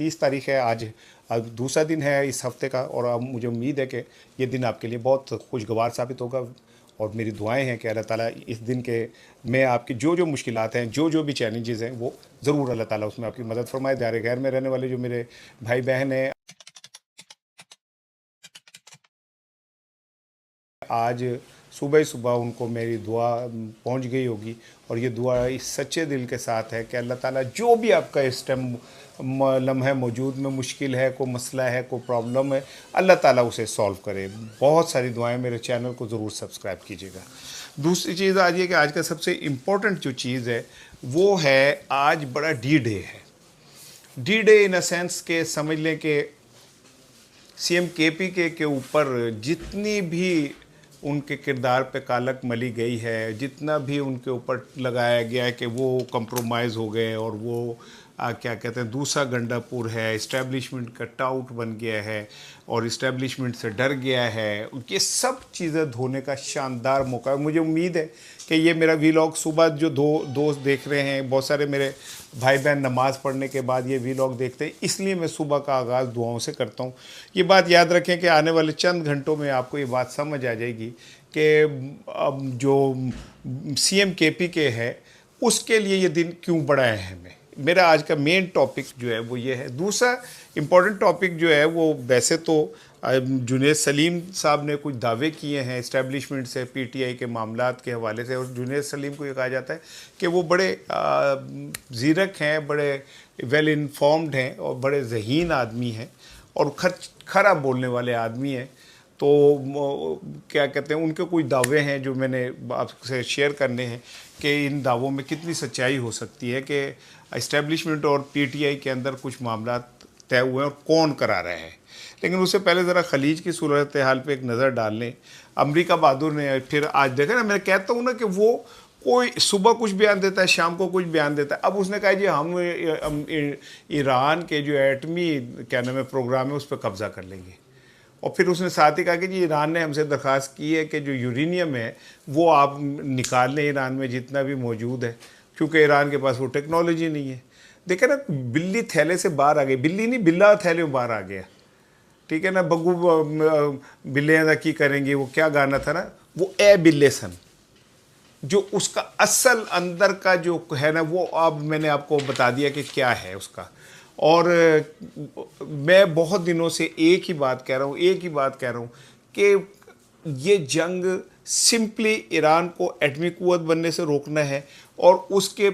30 तारीख है आज। अब दूसरा दिन है इस हफ्ते का, और अब मुझे उम्मीद है कि ये दिन आपके लिए बहुत खुशगवार साबित होगा। और मेरी दुआएं हैं कि अल्लाह ताला इस दिन के में आपकी जो जो मुश्किलात हैं, जो जो भी चैलेंजेस हैं, वो ज़रूर अल्लाह ताला उसमें आपकी मदद फरमाए। दायरे गैर में रहने वाले जो मेरे भाई बहन हैं, आज सुबह ही सुबह उनको मेरी दुआ पहुंच गई होगी। और ये दुआ इस सच्चे दिल के साथ है कि अल्लाह ताला जो भी आपका इस टाइम लम्हे मौजूद में मुश्किल है, कोई मसला है, कोई प्रॉब्लम है, अल्लाह ताला उसे सॉल्व करे। बहुत सारी दुआएं। मेरे चैनल को ज़रूर सब्सक्राइब कीजिएगा। दूसरी चीज़ आज ये कि आज का सबसे इम्पोर्टेंट जो चीज़ है वो है, आज बड़ा डी डे है। D day in a sense के समझ लें कि सीएम केपी के ऊपर जितनी भी उनके किरदार पे कालक मली गई है, जितना भी उनके ऊपर लगाया गया है कि वो कंप्रोमाइज़ हो गए और वो क्या कहते हैं, दूसरा गंडापुर है, इस्टेब्लिशमेंट का टाउट बन गया है और इस्टेब्लिशमेंट से डर गया है, ये सब चीज़ें धोने का शानदार मौका है। मुझे उम्मीद है कि ये मेरा वीलॉग सुबह जो दोस्त देख रहे हैं, बहुत सारे मेरे भाई बहन नमाज़ पढ़ने के बाद ये वीलॉग देखते हैं, इसलिए मैं सुबह का आगाज़ दुआओं से करता हूँ। ये बात याद रखें कि आने वाले चंद घंटों में आपको ये बात समझ आ जाएगी कि अब जो सीएम केपी के है उसके लिए ये दिन क्यों बड़ा अहम है। मेरा आज का मेन टॉपिक जो है वो ये है। दूसरा इम्पॉर्टेंट टॉपिक जो है वो, वैसे तो जुनैद सलीम साहब ने कुछ दावे किए हैं इस्टेब्लिशमेंट से, पीटीआई के मामलात के हवाले से, और जुनैद सलीम को ये कहा जाता है कि वो बड़े ज़ीरक हैं, बड़े वेल इन्फॉर्म्ड हैं और बड़े ज़हीन आदमी हैं और खरा बोलने वाले आदमी हैं। तो क्या कहते हैं, उनके कुछ दावे हैं जो मैंने आपसे शेयर करने हैं कि इन दावों में कितनी सच्चाई हो सकती है कि इस्टेब्लिशमेंट और पीटीआई के अंदर कुछ मामला तय हुए हैं और कौन करा रहा है। लेकिन उससे पहले ज़रा खलीज की सूरत हाल पे एक नज़र डाल लें। अमरीका बहादुर ने फिर आज देखा ना, मैं कहता हूँ ना कि वो कोई सुबह कुछ बयान देता है, शाम को कुछ बयान देता है। अब उसने कहा जी हम ईरान के जो एटमी क्या नाम है प्रोग्राम है उस पर कब्ज़ा कर लेंगे। और फिर उसने साथ ही कहा कि जी ईरान ने हमसे दरख्वास्त की है कि जो यूरेनियम है वो आप निकाल लें ईरान में जितना भी मौजूद है, क्योंकि ईरान के पास वो टेक्नोलॉजी नहीं है। देखे ना, बिल्ली थैले से बाहर आ गई, बिल्ली नहीं बिल्ला थैले में बाहर आ गया। ठीक है ना, बग्गू बिल्लियाँ की करेंगी, वो क्या गाना था ना, वो ए बिल्ले सन, जो उसका असल अंदर का जो है ना वो अब मैंने आपको बता दिया कि क्या है उसका। और मैं बहुत दिनों से एक ही बात कह रहा हूँ कि ये जंग सिंपली ईरान को एटमी कुव्वत बनने से रोकना है और उसके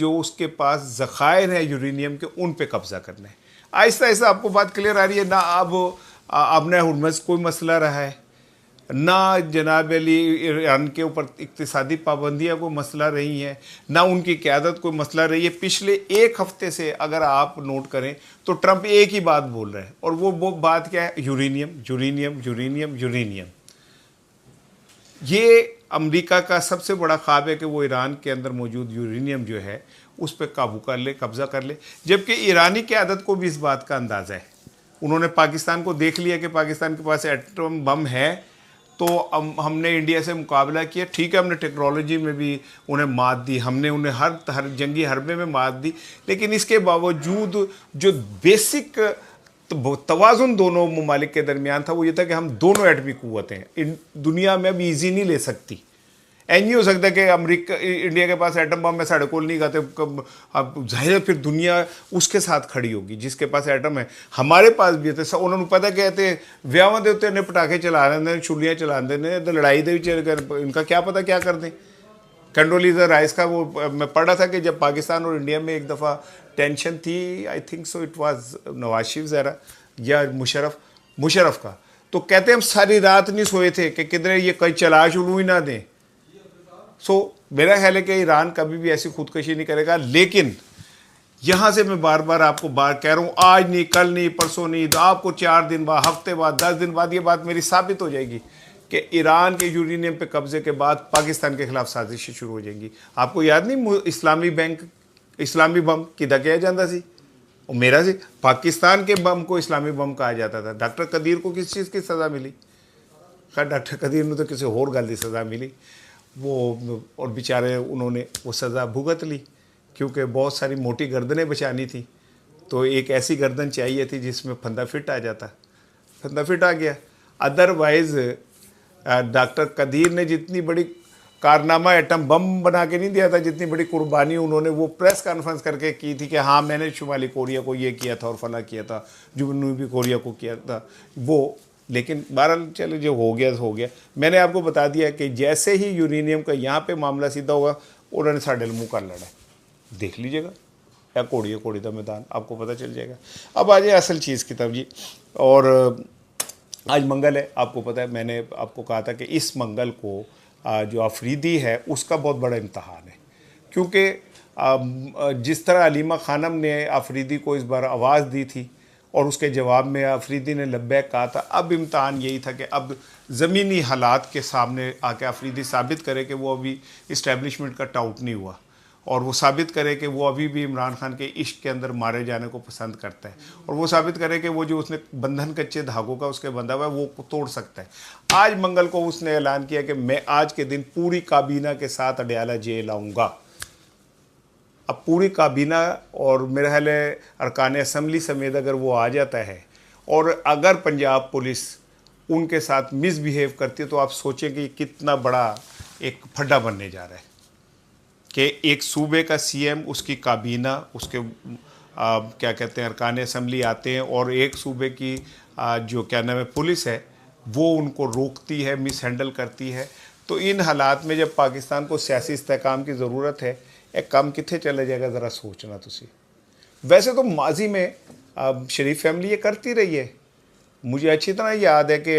उसके पास ज़खायर है यूरेनियम के, उन पे कब्ज़ा करना है। आहिस्ता आहिस्ता आपको बात क्लियर आ रही है ना। अब न हुर्मुज़ कोई मसला रहा है, ना जनाब अली ईरान के ऊपर इक्तिसादी पाबंदियाँ कोई मसला रही हैं, ना उनकी क़यादत कोई मसला रही है। पिछले एक हफ्ते से अगर आप नोट करें तो ट्रंप एक ही बात बोल रहे हैं, और वो बात क्या है, यूरेनियम यूरेनियम यूरेनियम यूरेनियम। ये अमेरिका का सबसे बड़ा ख्वाब है कि वो ईरान के अंदर मौजूद यूरेनियम जो है उस पर काबू कर ले, कब्ज़ा कर ले। जबकि ईरानी क़यादत को भी इस बात का अंदाज़ा है। उन्होंने पाकिस्तान को देख लिया कि पाकिस्तान के पास एटम बम है, तो हमने इंडिया से मुकाबला किया। ठीक है, हमने टेक्नोलॉजी में भी उन्हें मात दी, हमने उन्हें हर जंगी हरबे में मात दी, लेकिन इसके बावजूद जो बेसिक तवाज़ुन दोनों ममालिक के दरमियान था वो ये था कि हम दोनों एटमी कुव्वतें इन दुनिया में अब ईजी नहीं ले सकती। ऐ नहीं हो सकता कि अमेरिका इंडिया के पास एटम बम है, साढ़े कोल नहीं गाते, अब जाहिर फिर दुनिया उसके साथ खड़ी होगी जिसके पास एटम है। हमारे पास भी थे, उन्होंने पता कहते व्याह के उत्ते ने पटाखे चला रहे, छुलियाँ चला देने, तो लड़ाई दे इनका क्या पता क्या कर दें। कंडोलीज़ा राइस का वो मैं पढ़ रहा था कि जब पाकिस्तान और इंडिया में एक दफ़ा टेंशन थी, I think so it was Nawaz Sharif ज़रा या मुशर्रफ का, तो कहते हम सारी रात नहीं सोए थे कि किधर ये कहीं चला शुरू ही ना दें। मेरा ख्याल है कि ईरान कभी भी ऐसी खुदकशी नहीं करेगा। लेकिन यहाँ से मैं बार बार आपको कह रहा हूँ, आज नहीं, कल नहीं, परसों नहीं, तो आपको 4 दिन बाद, हफ्ते बाद, 10 दिन बाद ये बात मेरी साबित हो जाएगी कि ईरान के यूरेनियम पे कब्जे के बाद पाकिस्तान के खिलाफ साजिशें शुरू हो जाएंगी। आपको याद नहीं इस्लामी बम किदा किया जाता सी, और मेरा से पाकिस्तान के बम को इस्लामी बम कहा जाता था। डॉक्टर कदीर को किस चीज़ की सज़ा मिली? खैर डॉक्टर कदीर ने तो किसी और गल की सज़ा मिली, वो और बेचारे उन्होंने वो सज़ा भुगत ली, क्योंकि बहुत सारी मोटी गर्दनें बचानी थी तो एक ऐसी गर्दन चाहिए थी जिसमें फंदा फिट आ जाता, फंदा फिट आ गया। अदरवाइज डॉक्टर कदीर ने जितनी बड़ी कारनामा एटम बम बना के नहीं दिया था, जितनी बड़ी कुर्बानी उन्होंने वो प्रेस कॉन्फ्रेंस करके की थी कि हाँ मैंने शुमाली कोरिया को ये किया था और फला किया था, जनूबी कोरिया को किया था वो। लेकिन बहरहाल चलो जो हो गया हो गया। मैंने आपको बता दिया कि जैसे ही यूरेनियम का यहाँ पे मामला सीधा होगा उन्होंने साढ़े मुँह कर लड़ा, देख लीजिएगा या कोड़ी का मैदान, आपको पता चल जाएगा। अब आ जाए असल चीज़ की तरफ जी। और आज मंगल है, आपको पता है, मैंने आपको कहा था कि इस मंगल को जो अफरीदी है उसका बहुत बड़ा इम्तहान है, क्योंकि जिस तरह अलीमा खानम ने अफरीदी को इस बार आवाज़ दी थी और उसके जवाब में अफरीदी ने लब्बैक कहा था, अब इम्तहान यही था कि अब ज़मीनी हालात के सामने आके अफरीदी साबित करे कि वो अभी इस्टेब्लिशमेंट का टाउट नहीं हुआ और वो साबित करे कि वो अभी भी इमरान खान के इश्क के अंदर मारे जाने को पसंद करता है, और वो साबित करे कि वो जो उसने बंधन कच्चे धागों का उसके बंधा हुआ है वो तोड़ सकता है। आज मंगल को उसने ऐलान किया कि मैं आज के दिन पूरी काबीना के साथ अडयाला जेल आऊँगा। अब पूरी काबीना और मेरा ख्याल है अरकान असम्बली समेत अगर वो आ जाता है और अगर पंजाब पुलिस उनके साथ मिसबिहेव करती है तो आप सोचें कि कितना बड़ा एक फड्डा बनने जा रहा है कि एक सूबे का सीएम, उसकी काबीना, उसके क्या कहते हैं अरकान असम्बली आते हैं और एक सूबे की जो क्या नाम है पुलिस है वो उनको रोकती है, मिस हैंडल करती है। तो इन हालात में जब पाकिस्तान को सियासी इस्तेहकाम की ज़रूरत है, एक काम कितने चले जाएगा ज़रा सोचना तुसी। वैसे तो माजी में शरीफ फैमिली ये करती रही है, मुझे अच्छी तरह याद है कि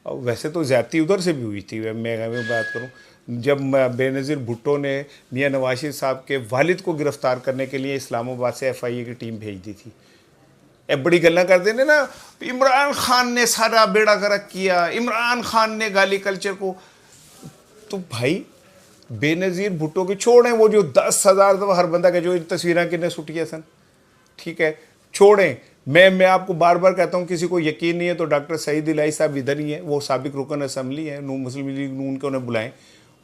वैसे तो ज़्यादती उधर से भी हुई थी। मैं बात करूं जब बेनज़ीर भुट्टो ने मियां नवाज शरीफ साहब के वालिद को गिरफ़्तार करने के लिए इस्लामाबाद से FIA की टीम भेज दी थी। बड़ी गल्ला करते ने ना, इमरान खान ने सारा बेड़ा गर्क किया, इमरान खान ने गाली कल्चर को। तो भाई बेनज़ीर भुट्टो की छोड़ें, वो जो 10,000 तो हर बंदा के जो तस्वीरें कितने सुटिया सन, ठीक है छोड़ें। मैं आपको बार बार कहता हूँ किसी को यकीन नहीं है तो डॉक्टर सईद इलाही साहब इधर ही हैं, वो साबिक रुकन असम्बली हैं मुस्लिम लीग नून के, उन्हें बुलाएं,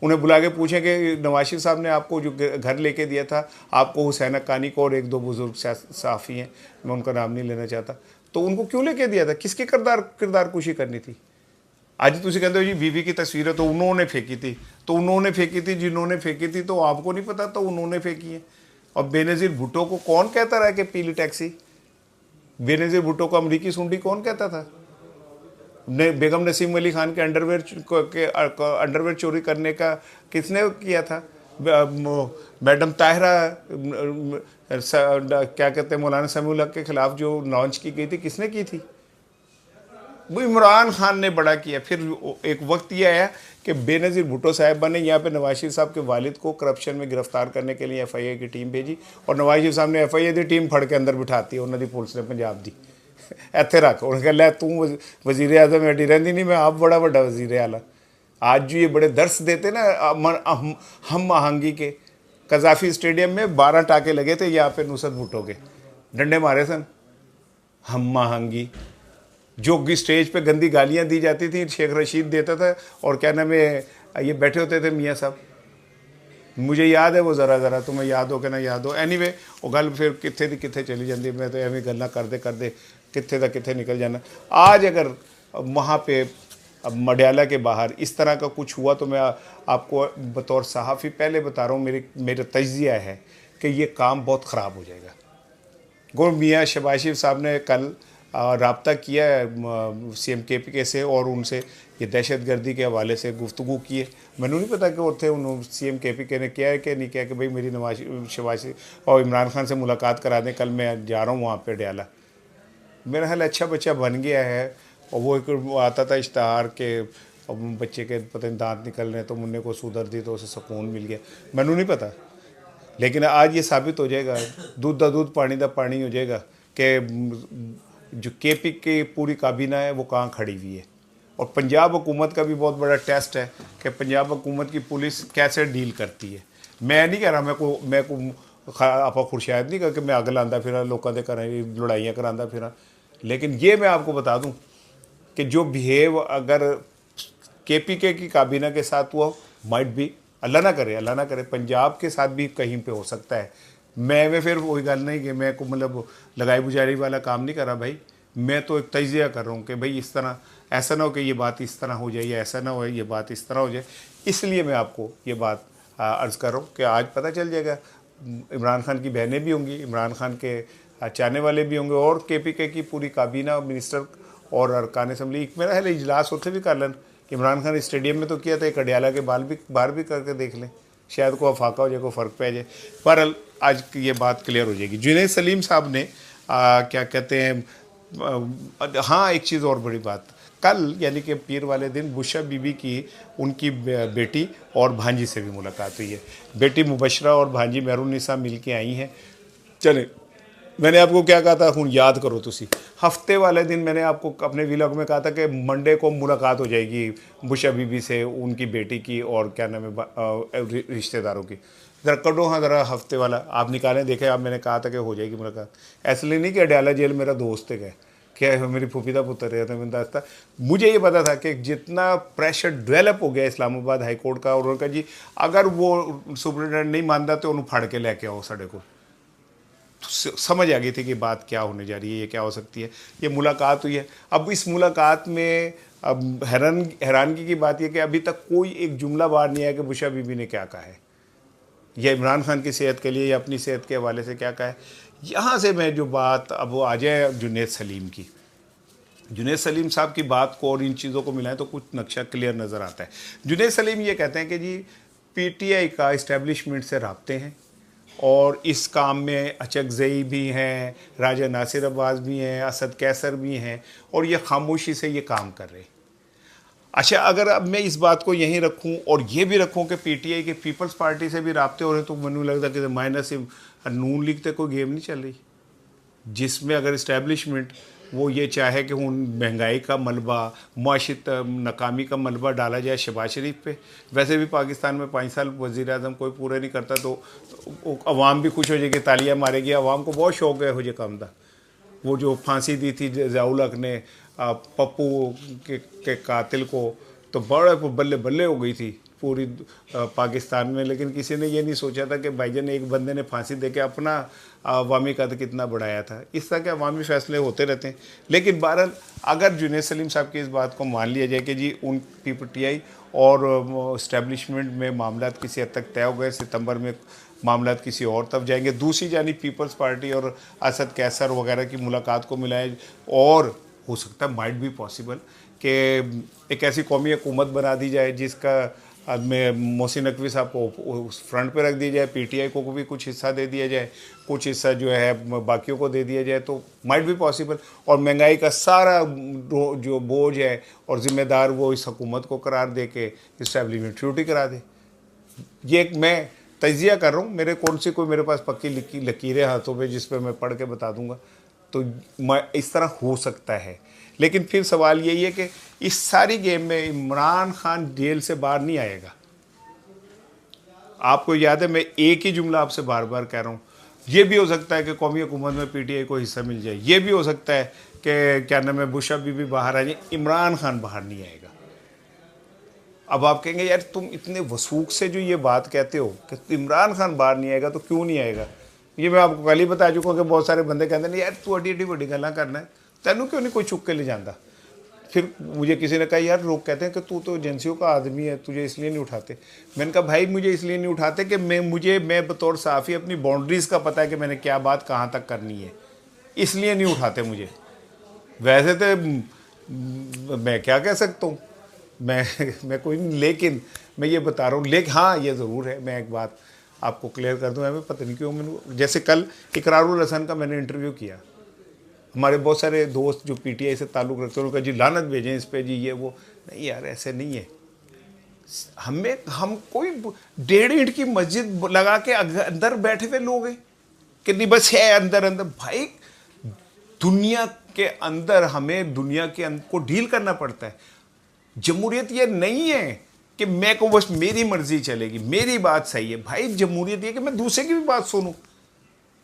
उन्हें बुला के पूछें कि नवाज शरीफ साहब ने आपको जो घर लेके दिया था, आपको हुसैन हक्कानी को और एक दो बुजुर्ग सहाफ़ी हैं, मैं उनका नाम नहीं लेना चाहता, तो उनको क्यों लेके दिया था, किसकी किरदार कुशी करनी थी। आज तुम कहते हो जी बीवी की तस्वीरें तो उन्होंने फेंकी थी, तो उन्होंने फेंकी थी, जिन्होंने फेंकी थी तो आपको नहीं पता, तो उन्होंने फेंकी है। और बेनज़ीर भुट्टो को कौन कहता रहा कि पीली टैक्सी, बेनज़ीर भुट्टो को अमरीकी सुंडी कौन कहता था। बेगम नसीम अली खान के अंडरवेयर चोरी करने का किसने किया था। मैडम ताहिरा क्या कहते हैं मौलाना समीउल हक के खिलाफ जो लॉन्च की गई थी, किसने की थी, वो इमरान खान ने बड़ा किया। फिर एक वक्त ये आया कि बेनज़ीर भुट्टो साहिबा ने यहाँ पे नवाज शरीफ साहब के वालिद को करप्शन में गिरफ्तार करने के लिए FIA की टीम भेजी, और नवाज शरीफ साहब ने FIA की टीम फड़ के अंदर बिठाती, उन्होंने पुलिस ने पंजाब दी इत्थे रख, उन्हें कहा लै तू वजीर आज़म एडी रही नहीं, मैं आप बड़ा बड़ा वजीर आला। आज जो ये बड़े दर्स देते ना हम आहंगी के, कज़ाफ़ी स्टेडियम में 12 टाके लगे थे यहाँ पे नुसरत भुट्टो के, डंडे मारे सन, हम आहंगी। जो स्टेज पे गंदी गालियाँ दी जाती थी शेख रशीद देता था, और क्या नाम है ये बैठे होते थे मियाँ साहब, मुझे याद है वो ज़रा तुम्हें याद हो कि ना याद हो। एनीवे वो गल फिर कित्थे दी कित्थे चली जाती, मैं तो एवं गल्लां करते कित्थे दा कित्थे निकल जाना। आज अगर वहाँ पे मडियाला के बाहर इस तरह का कुछ हुआ तो मैं आपको बतौर सहाफ़ी पहले बता रहा हूँ, मेरा तज्ज़िया है कि ये काम बहुत ख़राब हो जाएगा। गो मियाँ शहबाज शरीफ साहब ने कल राब्ता किया है CM KPK से और उनसे ये दहशतगर्दी के हवाले से गुफ्तगू की है। मैंने नहीं पता कि वो थे उन्होंने CM KPK ने किया है कि नहीं किया कि भाई मेरी शहबाज शरीफ और इमरान खान से मुलाकात करा दें, कल मैं जा रहा हूँ वहाँ पे अडयाला। मेरा ख्याल अच्छा बच्चा बन गया है, और वो एक आता था इश्तहार के बच्चे के पता नहीं दांत निकल रहे तो मुन्ने को सुधर दी तो उसे सुकून मिल गया, मैंने नहीं पता। लेकिन आज ये साबित हो जाएगा, दूध दा दूध पानी दा पानी हो जाएगा कि जो KPK पूरी काबीना है वो कहाँ खड़ी हुई है। और पंजाब हुकूमत का भी बहुत बड़ा टेस्ट है कि पंजाब हुकूमत की पुलिस कैसे डील करती है। मैं नहीं कह रहा मैं को आपा खुर्शायद नहीं कह कि मैं अग लांदा फिर लोगों के घर लड़ाइयाँ करांदा फिर, लेकिन ये मैं आपको बता दूं कि जो बिहेव अगर KPK की काबीना के साथ हुआ, माइट भी अल्लाह ना करे पंजाब के साथ भी कहीं पे हो सकता है। मैं फिर वही गल नहीं कि मैं को मतलब लगाई बुझाई वाला काम नहीं कर रहा भाई। मैं तो एक तजिया कर रहा हूँ कि भाई इस तरह ऐसा ना हो कि ये बात इस तरह हो जाए या ऐसा ना हो ये बात इस तरह हो जाए। इसलिए मैं आपको ये बात अर्ज़ कर रहा हूँ कि आज पता चल जाएगा। इमरान खान की बहनें भी होंगी, इमरान खान के चाहने वाले भी होंगे, और KPK की पूरी काबीना, मिनिस्टर और अरकान असम्बली मेरा है इजलास होते भी कर लें। इमरान खान स्टेडियम में तो किया था, एक अडियाला के बाहर भी करके देख लें, शायद को अफाका हो जाए, को फ़र्क पै जाए। पर आज ये बात क्लियर हो जाएगी। जुनैद सलीम साहब ने क्या कहते हैं, हाँ एक चीज़ और बड़ी बात, कल यानी कि पीर वाले दिन बुशा बीबी की उनकी बेटी और भांजी से भी मुलाकात हुई है। बेटी मुबशरा और भांजी मेहरुन्निसा मिल के आई हैं। चले, मैंने आपको क्या कहा था, हूँ याद करो तुसी, हफ्ते वाले दिन मैंने आपको अपने व्लॉग में कहा था कि मंडे को मुलाकात हो जाएगी बुशा बीबी से, उनकी बेटी की और क्या नाम है रिश्तेदारों की। ज़रा करो हाँ ज़रा हफ्ते वाला आप निकालें, देखें। आप मैंने कहा था कि हो जाएगी मुलाकात, इसलिए नहीं कि अडियाला जेल मेरा दोस्त है क्या मेरी फूफी का पुत्र है, तो मैंने था मुझे ये पता था कि जितना प्रेशर डेवलप हो गया इस्लामाबाद हाई कोर्ट का, और उनका जी अगर वो सुप्रिटेंडेंट नहीं मानता तो उन्होंने फाड़ के लेके आओ साढ़े को। समझ आ गई थी कि बात क्या होने जा रही है, ये क्या हो सकती है। ये मुलाकात हुई है। अब इस मुलाकात में अब हैरानगी की बात यह कि अभी तक कोई एक जुमला बाहर नहीं आया कि बुशा बीबी ने क्या कहा है, या इमरान खान की सेहत के लिए या अपनी सेहत के हवाले से क्या कहा है। यहाँ से मैं जो बात अब वो आ जाए जुनैद सलीम की, जुनैद सलीम साहब की बात को और इन चीज़ों को मिलाएं तो कुछ नक्शा क्लियर नज़र आता है। जुनैद सलीम ये कहते हैं कि जी PTI का इस्टेब्लिशमेंट से राब्ते हैं, और इस काम में अचकज़ई भी हैं, राजा नासिर अब्बास भी हैं, असद कैसर भी हैं, और ये खामोशी से ये काम कर रहे हैं। अच्छा, अगर अब मैं इस बात को यहीं रखूं और ये भी रखूं कि PTI के पीपल्स पार्टी से भी राब्ते हो रहे हैं, तो मैंने लगता कि माइनस नून लीग तक कोई गेम नहीं चल रही, जिसमें अगर इस्टेब्लिशमेंट वो ये चाहे कि उन महंगाई का मलबा, मुआशी नाकामी का मलबा डाला जाए शहबाज शरीफ पे। वैसे भी पाकिस्तान में 5 साल वज़ीर आज़म कोई पूरे नहीं करता, तो अवाम भी खुश हो जाएगी, तालियां मारेगी। अवाम को बहुत शौक है हो जे काम था। वो जो फांसी दी थी ज़ियाउल हक ने पप्पू के कातिल को, तो बड़े बल्ले बल्ले हो गई थी पूरी पाकिस्तान में। लेकिन किसी ने ये नहीं सोचा था कि भाईजान एक बंदे ने फांसी देके अपना अवामी कद कितना बढ़ाया था। इस तरह के अवामी फैसले होते रहते हैं। लेकिन बहरहाल अगर जुनैद सलीम साहब की इस बात को मान लिया जाए कि जी उन PTI और इस्टेब्लिशमेंट में मामला किसी हद तक तय हो गए, सितंबर में मामला किसी और तब जाएंगे। दूसरी जानिब पीपल्स पार्टी और असद कैसर वगैरह की मुलाकात को मिलाए, और हो सकता है माइट भी पॉसिबल कि एक ऐसी कौमी हुकूमत बना दी जाए जिसका में मोहसिन नकवी साहब को फ्रंट पे रख दिया जाए, PTI को भी कुछ हिस्सा दे दिया जाए, कुछ हिस्सा जो है बाकियों को दे दिया जाए, तो माइट भी पॉसिबल। और महंगाई का सारा जो बोझ है और ज़िम्मेदार वो इस हुकूमत को करार दे के इस्टेब्लिशमेंट छुट्टी करा दे। ये एक मैं तजिया कर रहा हूँ, मेरे कौन सी कोई मेरे पास पक्की लकीरें हाथों पे जिस पर मैं पढ़ के बता दूंगा, तो मैं इस तरह हो सकता है। लेकिन फिर सवाल यही है कि इस सारी गेम में इमरान खान जेल से बाहर नहीं आएगा। आपको याद है मैं एक ही जुमला आपसे बार बार कह रहा हूँ, ये भी हो सकता है कि कौमी हुकूमत में PTI को हिस्सा मिल जाए, ये भी हो सकता है कि क्या नाम है बुशा बीबी बाहर आ जाए, इमरान खान बाहर नहीं आएगा। अब आप कहेंगे यार तुम इतने वसूख से जो ये बात कहते हो कि इमरान खान बाहर नहीं आएगा, तो क्यों नहीं आएगा? ये मैं आपको कल ही बता चुका हूँ कि बहुत सारे बंदे कहते हैं यार तू अड्डी अड्डी बड़ी गल्ला करना है, तेनू क्यों नहीं कोई चुक के ले जाता। फिर मुझे किसी ने कहा यार लोग कहते हैं कि तू तो एजेंसियों का आदमी है, तुझे इसलिए नहीं उठाते। मैंने कहा भाई मुझे इसलिए नहीं उठाते कि मैं बतौर साफ़ी अपनी बाउंड्रीज़ का पता है कि मैंने क्या बात कहाँ तक करनी है, इसलिए नहीं उठाते मुझे। वैसे तो मैं क्या कह सकता हूँ, मैं कोई नहीं, लेकिन मैं ये बता रहा हूँ। लेकिन हाँ ये ज़रूर है, मैं एक बात आपको क्लियर कर दूँ, मैं पता नहीं क्यों मैंने, जैसे कल इकरारुल हसन का मैंने इंटरव्यू किया, हमारे बहुत सारे दोस्त जो PTI से ताल्लुक़ रखते हैं उनका जी लानत भेजें इस पे जी ये वो, नहीं यार ऐसे नहीं है। हम कोई 1.5 ईंट की मस्जिद लगा के अंदर बैठे हुए लोग हैं कि नहीं बस है अंदर अंदर। भाई दुनिया के अंदर हमें दुनिया के अंदर को डील करना पड़ता है। जमहूरियत ये नहीं है कि मैं को बस मेरी मर्जी चलेगी, मेरी बात सही है। भाई जमहूरियत ये कि मैं दूसरे की भी बात सुनूं।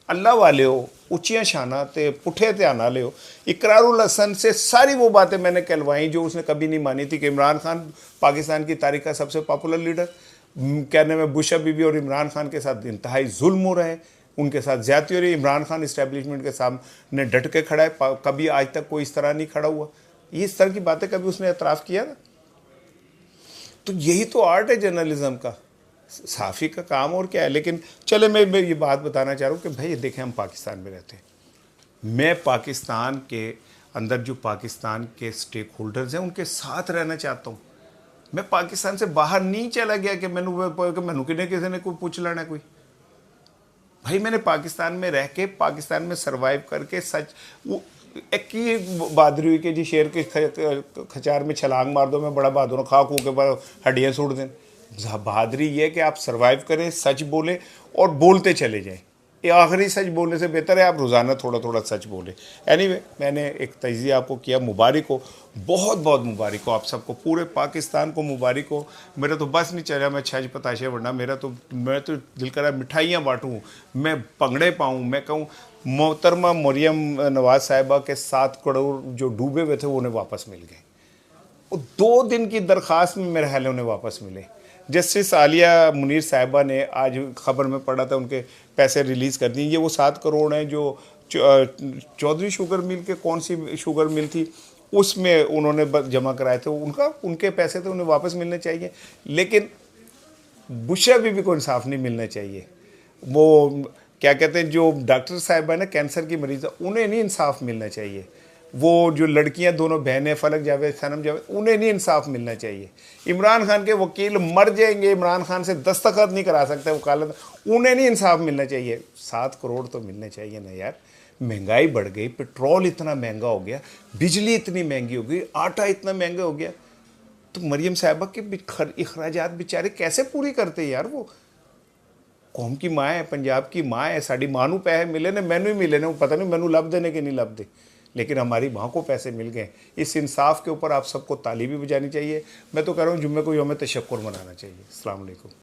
अल्लाह वाले हो, उच्चियाँ शाना ते पुठे ध्यान वाले हो। इकरारुल हसन से सारी वो बातें मैंने कहलवाई जो उसने कभी नहीं मानी थी कि इमरान खान पाकिस्तान की तारीख का सबसे पॉपुलर लीडर, कहने में बुशा बीबी और इमरान खान के साथ इंतहाई जुल्म हो रहा है, उनके साथ ज्यादती हो रही है। इमरान खान इस्टेब्लिशमेंट के सामने डट के खड़ा है, कभी आज तक कोई इस तरह नहीं खड़ा हुआ। ये इस तरह की बातें कभी उसने एतराफ़ किया था? तो यही तो आर्ट है जर्नलिज्म का, साफ़ी का काम और क्या है। लेकिन चले, मैं ये बात बताना चाह रहा हूँ कि भाई देखें, हम पाकिस्तान में रहते हैं, मैं पाकिस्तान के अंदर जो पाकिस्तान के स्टेक होल्डर्स हैं उनके साथ रहना चाहता हूँ। मैं पाकिस्तान से बाहर नहीं चला गया कि मैनू किसी ने कोई पूछ लेना कोई। भाई मैंने पाकिस्तान में रह के, पाकिस्तान में सरवाइव करके, सच वो एक की बहादुरी हुई कि जी शेर के खचार में छलांग मार दो, मैं बड़ा बहादुर हूँ, खा खू के बाद हड्डियाँ सूट दें। बहादुरी ये है कि आप सरवाइव करें, सच बोलें और बोलते चले जाएं। ये आखिरी सच बोलने से बेहतर है आप रोज़ाना थोड़ा थोड़ा सच बोलें। एनीवे, मैंने एक तजिया आपको किया, मुबारक हो, बहुत बहुत मुबारक हो आप सबको, पूरे पाकिस्तान को मुबारक हो। मेरा तो बस नहीं चला, मैं छज पताशे वरना मैं तो दिल करा मिठाइयाँ बांटूँ, मैं पंगड़े पाऊँ, मैं कहूँ मोहतरमा मरियम नवाज साहिबा के 7 करोड़ जो डूबे हुए थे वो उन्हें वापस मिल गए। वो 2 दिन की दरख्वास्त में मेरे ख्याल उन्हें वापस मिले। जस्टिस आलिया मुनीर साहिबा ने आज खबर में पढ़ा था उनके पैसे रिलीज़ कर दिए। ये वो 7 करोड़ हैं जो चौधरी शुगर मिल के, कौन सी शुगर मिल थी, उसमें उन्होंने जमा कराए थे, उनके पैसे थे, उन्हें वापस मिलने चाहिए। लेकिन बुशरा बीबी को इंसाफ नहीं मिलना चाहिए। वो क्या कहते हैं, जो डॉक्टर साहिबा ना कैंसर की मरीज है, उन्हें नहीं इंसाफ मिलना चाहिए। वो जो लड़कियां दोनों बहनें फलक जावेद, सनम जावेद, उन्हें नहीं इंसाफ मिलना चाहिए। इमरान खान के वकील मर जाएंगे, इमरान खान से दस्तखत नहीं करा सकते वकालत, उन्हें नहीं इंसाफ मिलना चाहिए। 7 करोड़ तो मिलने चाहिए ना यार। महंगाई बढ़ गई, पेट्रोल इतना महंगा हो गया, बिजली इतनी महंगी हो गई, आटा इतना महंगा हो गया, तो मरियम साहिबा के अखराजात बेचारे कैसे पूरी करते यार? वो कौम की माँ है, पंजाब की माँ है, साड़ी माँ नू पैसे मिले ने, मैनू ही मिले ने, पता नहीं मैनू लब देने कि नहीं लब दे, लेकिन हमारी माँ को पैसे मिल गए। इस इंसाफ के ऊपर आप सबको ताली भी बजानी चाहिए। मैं तो कह रहा हूँ जुम्मे को यौम तशक्कुर मनाना चाहिए। अस्सलाम वालेकुम।